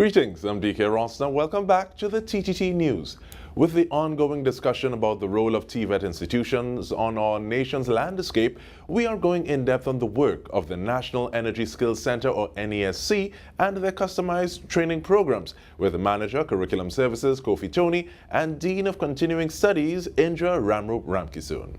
Greetings, I'm Dike Rostant. Welcome back to the TTT News. With the ongoing discussion about the role of TVET institutions on our nation's landscape, we are going in depth on the work of the National Energy Skills Center, or NESC, and their customized training programs, with Manager, Curriculum Services, Kofi Toney, and Dean of Continuing Studies, Indra Ramroop-Ramkissoon.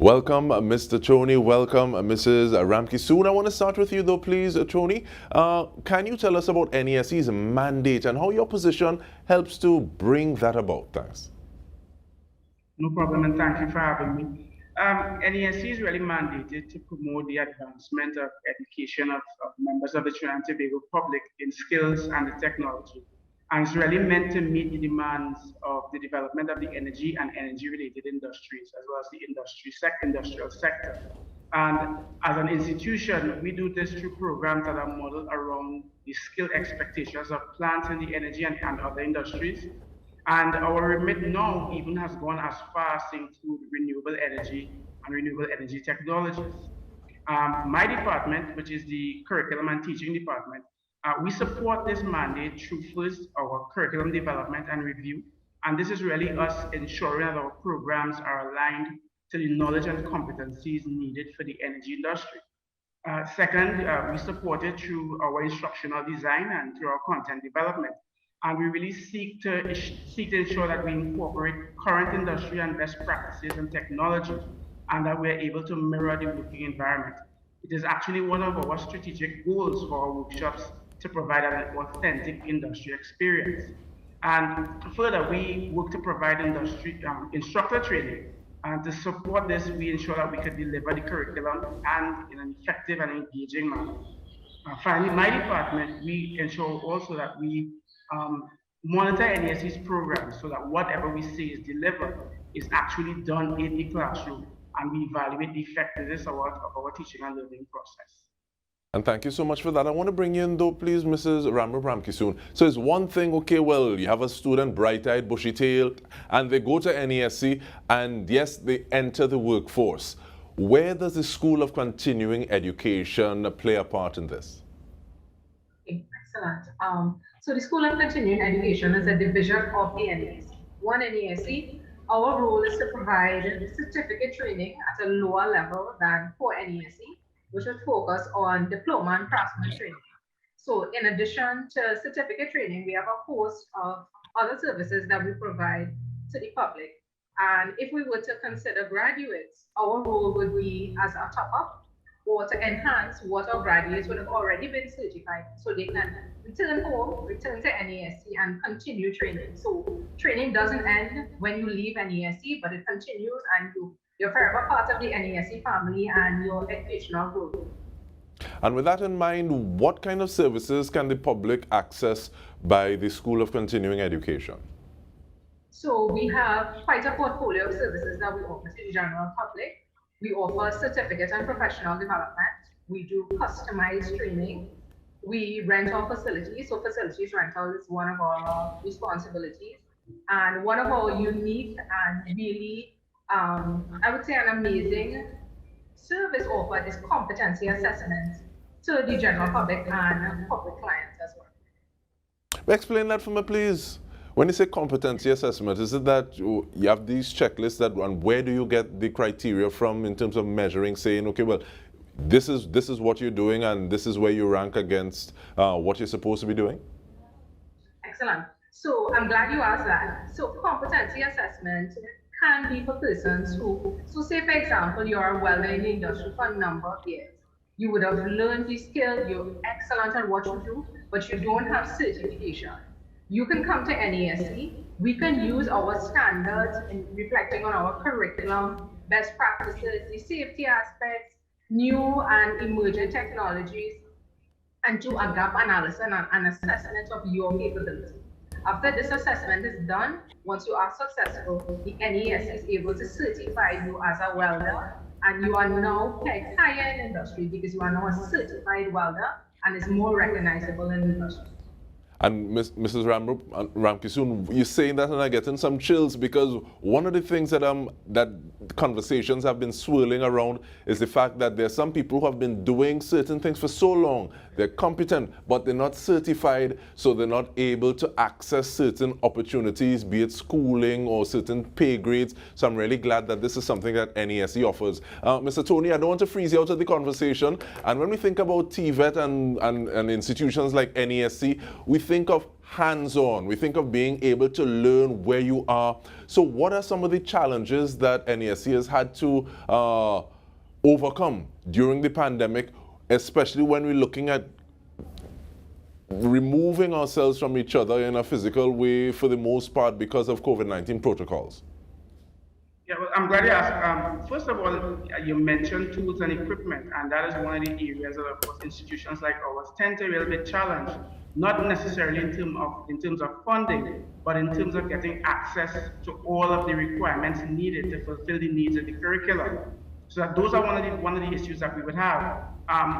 Welcome, Mr. Toney. Welcome, Mrs. Ramkissoon. I want to start with you, though, please, Toney. Can you tell us about NESC's mandate and how your position helps to bring that about? Thanks. No problem, and thank you for having me. NESC is really mandated to promote the advancement of education of members of the Trinidad and Tobago public in skills and the technology. And it's really meant to meet the demands of the development of the energy and energy-related industries, as well as the industrial sector. And as an institution, we do this through programs that are modeled around the skill expectations of plants in the energy and other industries. And our remit now even has gone as far as to include renewable energy and renewable energy technologies. My department, which is the Curriculum and Teaching Department, we support this mandate through first our curriculum development and review. And this is really us ensuring that our programs are aligned to the knowledge and competencies needed for the energy industry. Second, we support it through our instructional design and through our content development. And we really seek to ensure that we incorporate current industry and best practices and technology, and that we're able to mirror the working environment. It is actually one of our strategic goals for our workshops to provide an authentic industry experience. And further, we work to provide instructor training. And to support this, we ensure that we could deliver the curriculum and in an effective and engaging manner. Finally, my department, we ensure also that we monitor NESC's programs so that whatever we say is delivered is actually done in the classroom, and we evaluate the effectiveness of our teaching and learning process. And thank you so much for that. I want to bring you in, though, please, Mrs. Ramroop-Ramkissoon. So it's one thing, okay, well, you have a student, bright-eyed, bushy-tailed, and they go to NESC, and yes, they enter the workforce. Where does the School of Continuing Education play a part in this? Okay, excellent. So the School of Continuing Education is a division of the NESC. One NESC, our role is to provide certificate training at a lower level than for NESC, which would focus on diploma and craftsman training. So in addition to certificate training, we have a host of other services that we provide to the public. And if we were to consider graduates, our role would be as a top-up or to enhance what our graduates would have already been certified, so they can return home, return to NESC and continue training. So training doesn't end when you leave NESC, but it continues, and you're forever part of the NESC family and your educational growth. And with that in mind, what kind of services can the public access by the School of Continuing Education? So we have quite a portfolio of services that we offer to the general public. We offer certificate and professional development. We do customized training. We rent our facilities. So facilities rental is one of our responsibilities. And one of our unique and really I would say an amazing service offered is competency assessment to the general public and corporate clients as well. Explain that for me, please. When you say competency assessment, is it that you have these checklists that, and where do you get the criteria from in terms of measuring, saying, okay, well, this is what you're doing and this is where you rank against what you're supposed to be doing? Excellent. So I'm glad you asked that. So competency assessment can be for persons who, so say for example, you're a welder in the industry for a number of years. You would have learned the skill, you're excellent at what you do, but you don't have certification. You can come to NESC. We can use our standards in reflecting on our curriculum, best practices, the safety aspects, new and emerging technologies, and do a gap analysis and assessment of your capability. After this assessment is done, once you are successful, the NESC is able to certify you as a welder, and you are now pegged higher in industry because you are now a certified welder and is more recognizable in industry. And Mrs. Ramroop-Ramkissoon, you're saying that and I'm getting some chills, because one of the things that that conversations have been swirling around is the fact that there are some people who have been doing certain things for so long. They're competent, but they're not certified, so they're not able to access certain opportunities, be it schooling or certain pay grades. So I'm really glad that this is something that NESC offers. Mr. Toney, I don't want to freeze you out of the conversation. And when we think about TVET and institutions like NESC, we think of hands-on. We think of being able to learn where you are. So what are some of the challenges that NESC has had to overcome during the pandemic, especially when we're looking at removing ourselves from each other in a physical way for the most part because of COVID-19 protocols? Yeah, well, I'm glad you asked. First of all, you mentioned tools and equipment, and that is one of the areas that, of course, institutions like ours tend to be a little bit challenged, not necessarily in terms of funding, but in terms of getting access to all of the requirements needed to fulfill the needs of the curriculum. So that those are one of the issues that we would have.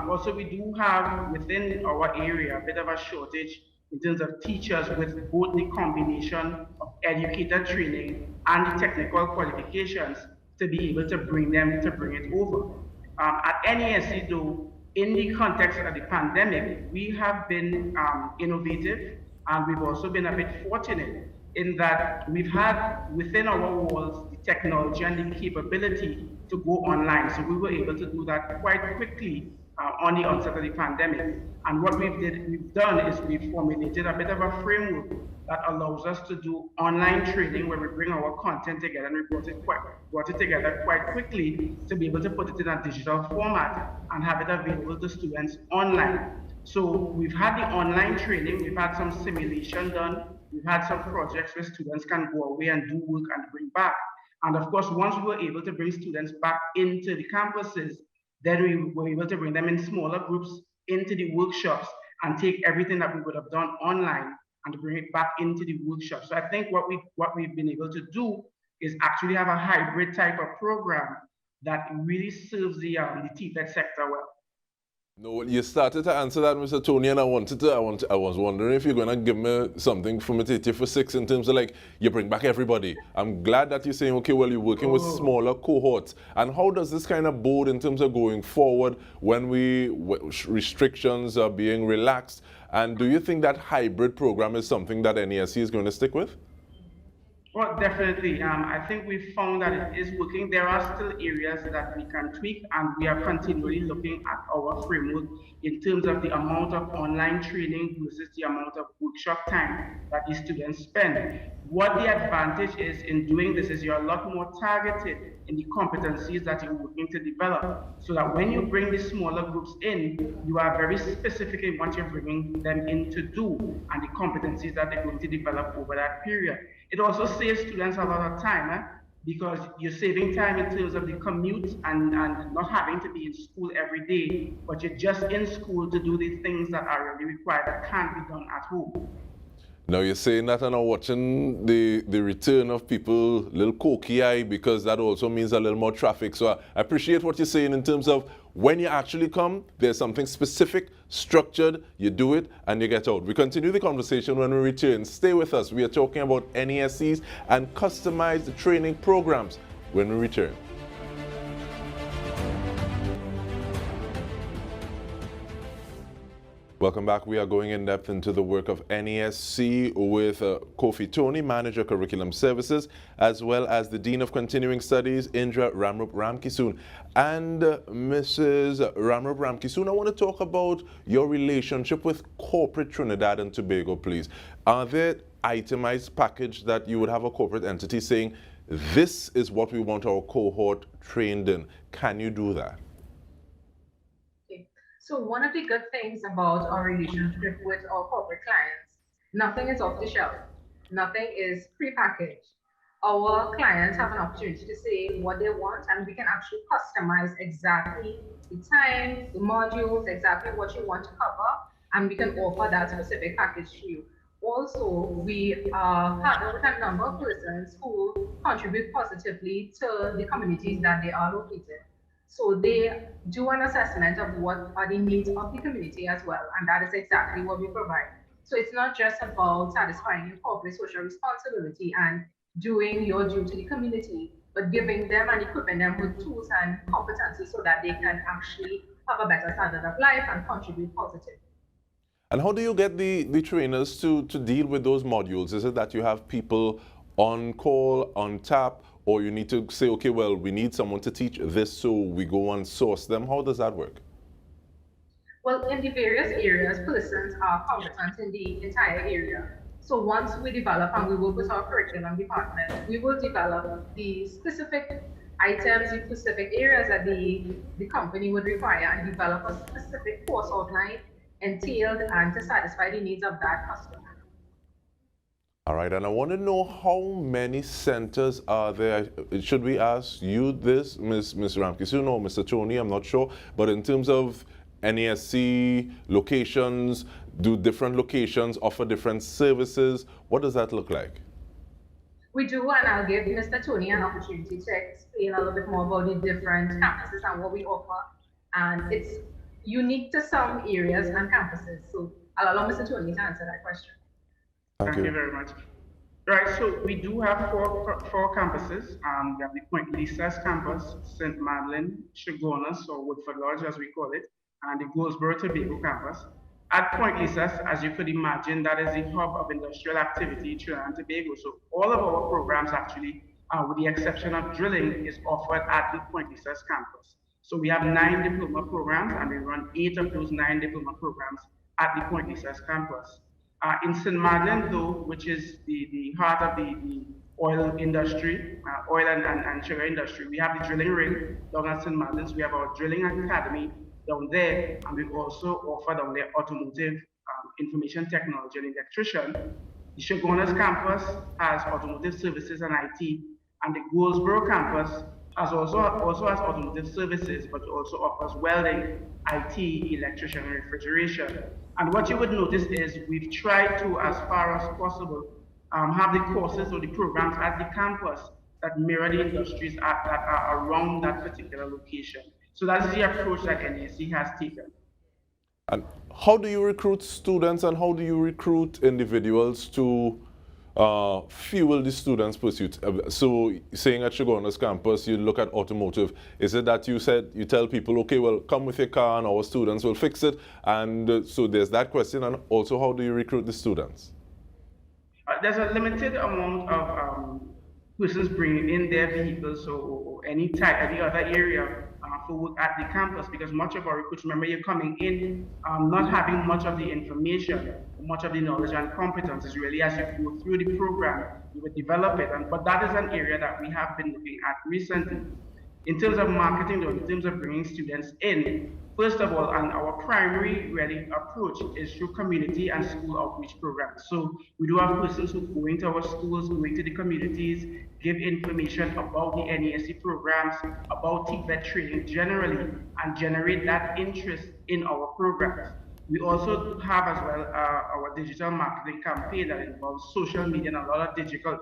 Also, we do have within our area a bit of a shortage in terms of teachers with both the combination of educator training and the technical qualifications to be able to bring it over. At NESC though, in the context of the pandemic, we have been innovative, and we've also been a bit fortunate in that we've had within our walls the technology and the capability to go online. So we were able to do that quite quickly on the onset of the pandemic. And what we've done is we've formulated a bit of a framework that allows us to do online training where we bring our content together and we brought it together quite quickly to be able to put it in a digital format and have it available to students online. So we've had the online training, we've had some simulation done, we've had some projects where students can go away and do work and bring back. And of course, once we were able to bring students back into the campuses, then we were able to bring them in smaller groups into the workshops and take everything that we would have done online and bring it back into the workshop. So I think what we've been able to do is actually have a hybrid type of program that really serves the TVET sector well. No, you started to answer that, Mr. Toney, and I was wondering if you're going to give me something from a teacher for 6 in terms of like, you bring back everybody. I'm glad that you're saying, okay, well, you're working with smaller cohorts. And how does this kind of bode in terms of going forward when restrictions are being relaxed? And do you think that hybrid program is something that NESC is going to stick with? Well, definitely. I think we've found that it is working. There are still areas that we can tweak, and we are continually looking at our framework in terms of the amount of online training versus the amount of workshop time that the students spend. What the advantage is in doing this is you're a lot more targeted in the competencies that you're working to develop, so that when you bring the smaller groups in, you are very specific in what you're bringing them in to do and the competencies that they're going to develop over that period. It also saves students a lot of time because you're saving time in terms of the commute and not having to be in school every day, but you're just in school to do the things that are really required that can't be done at home. Now you're saying that and I'm watching the return of people a little cocky-eyed, because that also means a little more traffic. So I appreciate what you're saying in terms of when you actually come, there's something specific, structured, you do it and you get out. We continue the conversation when we return. Stay with us. We are talking about NESCs and customized training programs when we return. Welcome back. We are going in depth into the work of NESC with Kofi Toney, Manager Curriculum Services, as well as the Dean of Continuing Studies, Indra Ramroop-Ramkissoon. And Mrs. Ramroop-Ramkissoon, I want to talk about your relationship with corporate Trinidad and Tobago, please. Are there itemized package that you would have a corporate entity saying, this is what we want our cohort trained in? Can you do that? So one of the good things about our relationship with our corporate clients, nothing is off the shelf, nothing is prepackaged. Our clients have an opportunity to say what they want, and we can actually customize exactly the time, the modules, exactly what you want to cover, and we can offer that specific package to you. Also, we partner with a number of persons who contribute positively to the communities that they are located. So they do an assessment of what are the needs of the community as well, and that is exactly what we provide. So it's not just about satisfying your corporate social responsibility and doing your due to the community, but giving them and equipping them with tools and competencies so that they can actually have a better standard of life and contribute positively. And how do you get the trainers to deal with those modules? Is it that you have people on call, on tap, or you need to say, okay, well, we need someone to teach this, so we go and source them? How does that work? Well, in the various areas, persons are competent in the entire area. So once we develop and we work with our curriculum department, we will develop the specific items in specific areas that the company would require and develop a specific course outline entailed and to satisfy the needs of that customer. All right, and I want to know how many centers are there. Should we ask you this, Ms. Ramkissoon or Mr. Toney? I'm not sure. But in terms of NESC locations, do different locations offer different services? What does that look like? We do, and I'll give Mr. Toney an opportunity to explain a little bit more about the different campuses and what we offer. And it's unique to some areas and campuses. So I'll allow Mr. Toney to answer that question. Thank you very much. Right, so we do have four campuses. We have the Point Lisa's campus, St. Madeleine, Chagonas, or Woodford Lodge as we call it, and the Goldsboro Tobago campus. At Point Lisa's, as you could imagine, that is the hub of industrial activity in Trinidad and Tobago. So all of our programs actually, with the exception of drilling, is offered at the Point Lisa's campus. So we have 9 diploma programs, and we run 8 of those 9 diploma programs at the Point Lisa's campus. In St. Madeleine, though, which is the heart of the oil industry, oil and sugar industry, we have the drilling ring down at St. Madeline's. We have our drilling academy down there, and we also offer down there automotive information technology and electrician. The Chagonas campus has automotive services and IT, and the Goldsboro campus also has automotive services, but also offers welding, IT, electrician, and refrigeration. And what you would notice is we've tried to, as far as possible, have the courses or the programs at the campus that mirror the industries that are around that particular location. So that's the approach that NESC has taken. And how do you recruit students, and how do you recruit individuals to fuel the students' pursuits? So saying at Chagonas campus, you look at automotive. Is it that you tell people, okay, well, come with your car and our students will fix it? And so there's that question. And also, how do you recruit the students? There's a limited amount of persons bringing in their vehicles or any other area for work at the campus, because much of our recruits, remember, you're coming in not having much of the information, much of the knowledge and competences. Really, as you go through the program, you will develop it. But that is an area that we have been looking at recently. In terms of marketing, though, in terms of bringing students in, first of all, and our primary really approach is through community and school outreach programs. So we do have persons who go into our schools, go into the communities, give information about the NESC programs, about TVET training generally, and generate that interest in our programs. We also have as well our digital marketing campaign that involves social media and a lot of digital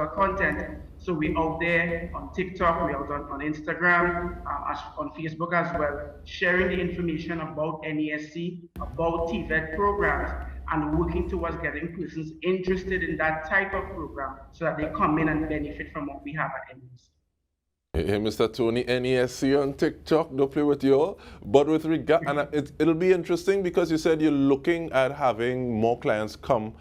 content. So we're out there on TikTok, we're out on Instagram, on Facebook as well, sharing the information about NESC, about TVET programs, and working towards getting persons interested in that type of program so that they come in and benefit from what we have at NESC. Hey, Mr. Toney, NESC on TikTok, don't play with you all. But with regard, and it'll be interesting because you said you're looking at having more clients come,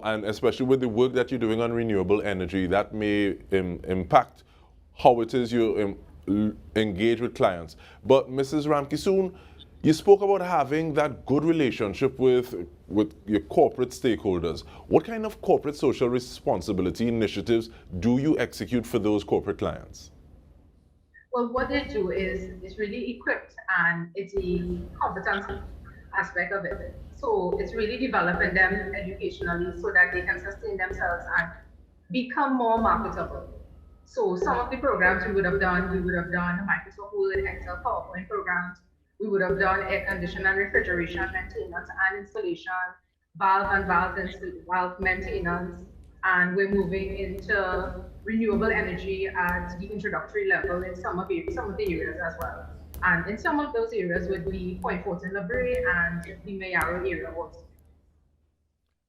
and especially with the work that you're doing on renewable energy, that may impact how it is you engage with clients. But Mrs. Ramkissoon, you spoke about having that good relationship with your corporate stakeholders. What kind of corporate social responsibility initiatives do you execute for those corporate clients? Well, what they do is really equipped, and it's the competence aspect of it. So it's really developing them educationally so that they can sustain themselves and become more marketable. So some of the programs we would have done Microsoft Word, Excel, PowerPoint programs. We would have done air conditioning and refrigeration maintenance and installation, valve maintenance, and we're moving into renewable energy at the introductory level in some of the areas as well. And in some of those areas would be Point Fortin Library and the Mayaro area also.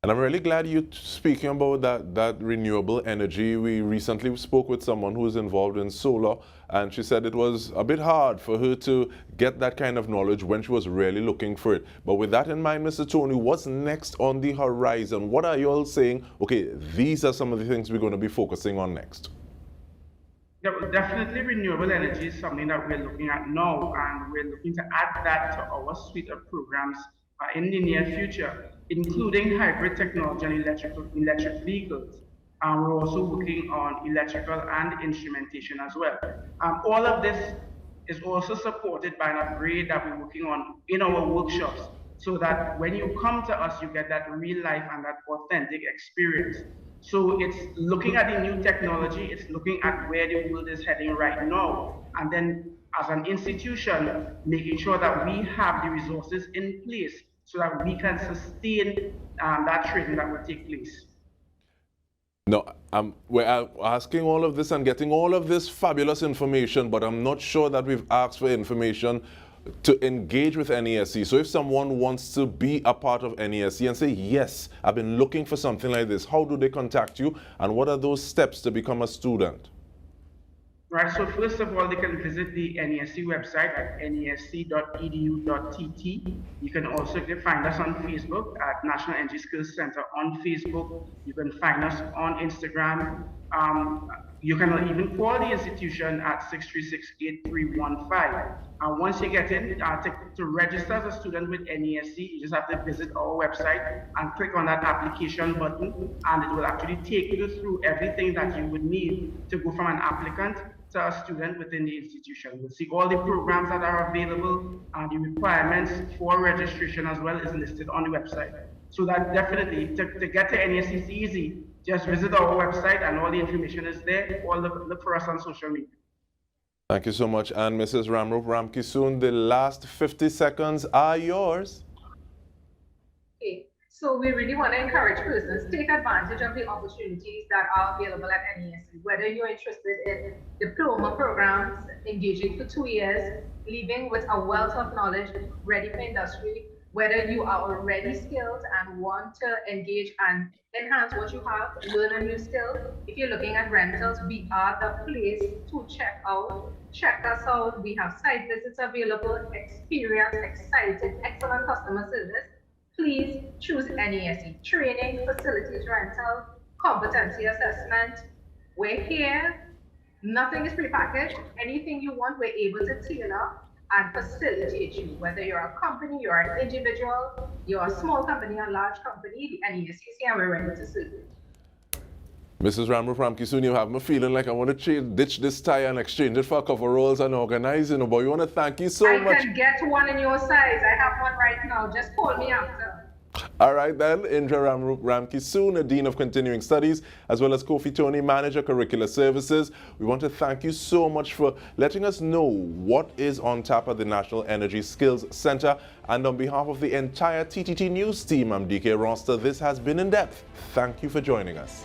And I'm really glad you're speaking about that renewable energy. We recently spoke with someone who is involved in solar, and she said it was a bit hard for her to get that kind of knowledge when she was really looking for it. But with that in mind, Mr. Toney, what's next on the horizon? What are you all saying? Okay, these are some of the things we're going to be focusing on next. Yeah, well, definitely renewable energy is something that we're looking at now, and we're looking to add that to our suite of programs in the near future, including hybrid technology and electric vehicles. We're also working on electrical and instrumentation as well. All of this is also supported by an upgrade that we're working on in our workshops, so that when you come to us, you get that real life and that authentic experience. So it's looking at the new technology, it's looking at where the world is heading right now, and then as an institution, making sure that we have the resources in place so that we can sustain that training that will take place. No, we're asking all of this and getting all of this fabulous information, but I'm not sure that we've asked for information to engage with NESC. So if someone wants to be a part of NESC and say, yes, I've been looking for something like this, how do they contact you, and what are those steps to become a student? Right, so first of all, they can visit the NESC website at nesc.edu.tt. You can also find us on Facebook at National Energy Skills Center on Facebook. You can find us on Instagram. You can even call the institution at 636-8315. Once you get in, to register as a student with NESC, you just have to visit our website and click on that application button, and it will actually take you through everything that you would need to go from an applicant to a student within the institution. You'll see all the programs that are available, and the requirements for registration as well is listed on the website. So that definitely, to get to NESC is easy. Just visit our website and all the information is there, or look for us on social media. Thank you so much. And Mrs. Ramroop-Ramkissoon, the last 50 seconds are yours. Okay, so we really want to encourage persons to take advantage of the opportunities that are available at NESC, whether you're interested in diploma programs, engaging for 2 years, leaving with a wealth of knowledge, ready for industry, whether you are already skilled and want to engage and enhance what you have, learn a new skill. If you're looking at rentals, we are the place to check out. Check us out. We have site visits available, experience, excited, excellent customer service. Please choose NESC. Training, facilities rental, competency assessment. We're here. Nothing is prepackaged. Anything you want, we're able to tailor and facilitate you, whether you're a company, you're an individual, you're a small company, a large company, the NESC is here and we're ready to serve you. Mrs. Ramroop-Ramkissoon, you have me feeling like I want to ditch this tie and exchange it for a couple roles and organize, but we want to thank you so much. I can get one in your size. I have one right now. Just call me after. All right then, Indra Ramroop-Ramkissoon, Dean of Continuing Studies, as well as Kofi Toney, Manager, Curricular Services. We want to thank you so much for letting us know what is on tap at the National Energy Skills Center. And on behalf of the entire TTT News team, I'm Dike. This has been In Depth. Thank you for joining us.